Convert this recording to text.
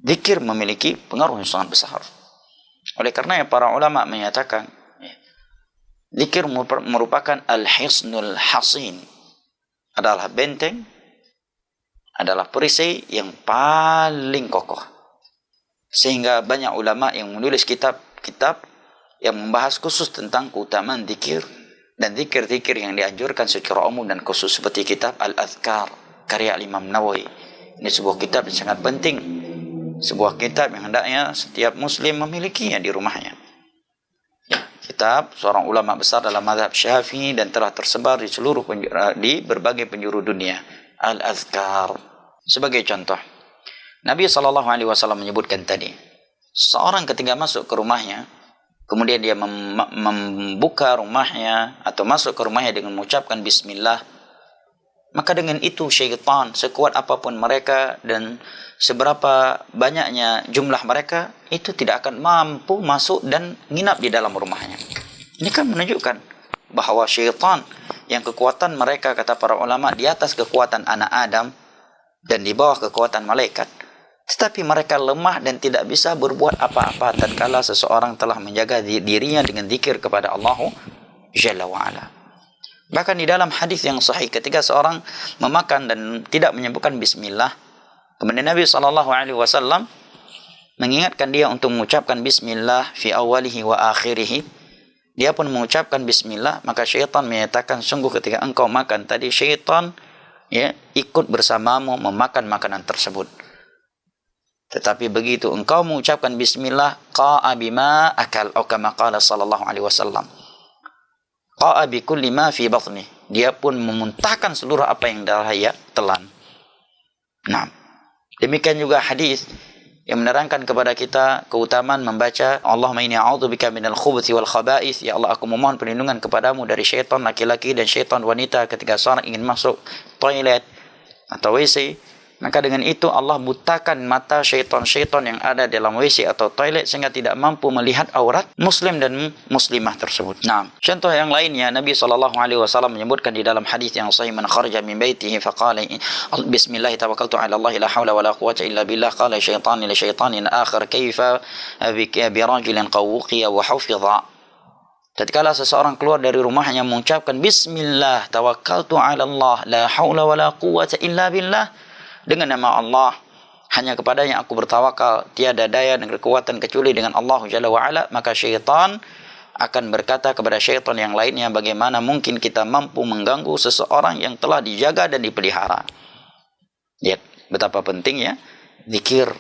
Zikir memiliki pengaruh yang sangat besar. Oleh karena para ulama menyatakan, zikir merupakan al-hisnul hasin, adalah benteng, adalah perisai yang paling kokoh. Sehingga banyak ulama yang menulis kitab-kitab yang membahas khusus tentang keutamaan zikir dan zikir-zikir yang dianjurkan secara umum dan khusus, seperti kitab Al-Adhkar karya Imam Nawawi. Ini sebuah kitab yang sangat penting, sebuah kitab yang hendaknya setiap muslim memilikinya di rumahnya. Kitab seorang ulama besar dalam mazhab Syafi'i dan telah tersebar di berbagai penjuru dunia, Al-Adhkar. Sebagai contoh, Nabi SAW menyebutkan tadi, seorang ketika masuk ke rumahnya, kemudian dia membuka rumahnya atau masuk ke rumahnya dengan mengucapkan bismillah, maka dengan itu syaitan, sekuat apapun mereka dan seberapa banyaknya jumlah mereka, itu tidak akan mampu masuk dan nginap di dalam rumahnya. Ini kan menunjukkan bahwa syaitan yang kekuatan mereka, kata para ulama, di atas kekuatan anak Adam dan di bawah kekuatan malaikat, tetapi mereka lemah dan tidak bisa berbuat apa-apa tatkala seseorang telah menjaga dirinya dengan zikir kepada Allah Jalla wa'ala. Bahkan di dalam hadis yang sahih, ketika seorang memakan dan tidak menyebutkan bismillah, kemudian Nabi SAW mengingatkan dia untuk mengucapkan bismillah fi awalihi wa akhirihi, dia pun mengucapkan bismillah, maka syaitan menyatakan, sungguh ketika engkau makan tadi, syaitan ikut bersamamu memakan makanan tersebut. Tetapi begitu engkau mengucapkan bismillah, qa'a bima akal, atau kama qala sallallahu alaihi wasallam, qa'a bi kulli ma fi batni, dia pun memuntahkan seluruh apa yang dia telan. Nah, demikian juga hadis yang menerangkan kepada kita keutamaan membaca Allahumma inni a'udzubika minal khubuthi wal khaba'ith, ya Allah, aku memohon perlindungan kepadamu dari syaitan laki-laki dan syaitan wanita ketika seorang ingin masuk toilet atau WC. Maka dengan itu Allah butakan mata syaitan-syaitan yang ada dalam WC atau toilet sehingga tidak mampu melihat aurat muslim dan muslimah tersebut. Nah, contoh yang lainnya, Nabi SAW menyebutkan di dalam hadis yang sahih, man kharaja min baitihi faqala bismillah tawakkaltu ala Allah la hawla wala quwwata illa billah, qala syaitan li syaitanin akhar kaifa bi rajulin qawqiya wa hafidha. Tatkala seseorang keluar dari rumahnya mengucapkan bismillah tawakkaltu ala Allah la hawla wala quwwata illa billah, dengan nama Allah, hanya kepadanya aku bertawakal, tiada daya dan kekuatan kecuali dengan Allah Jalla wa'ala, maka syaitan akan berkata kepada syaitan yang lainnya, bagaimana mungkin kita mampu mengganggu seseorang yang telah dijaga dan dipelihara. Lihat betapa pentingnya zikir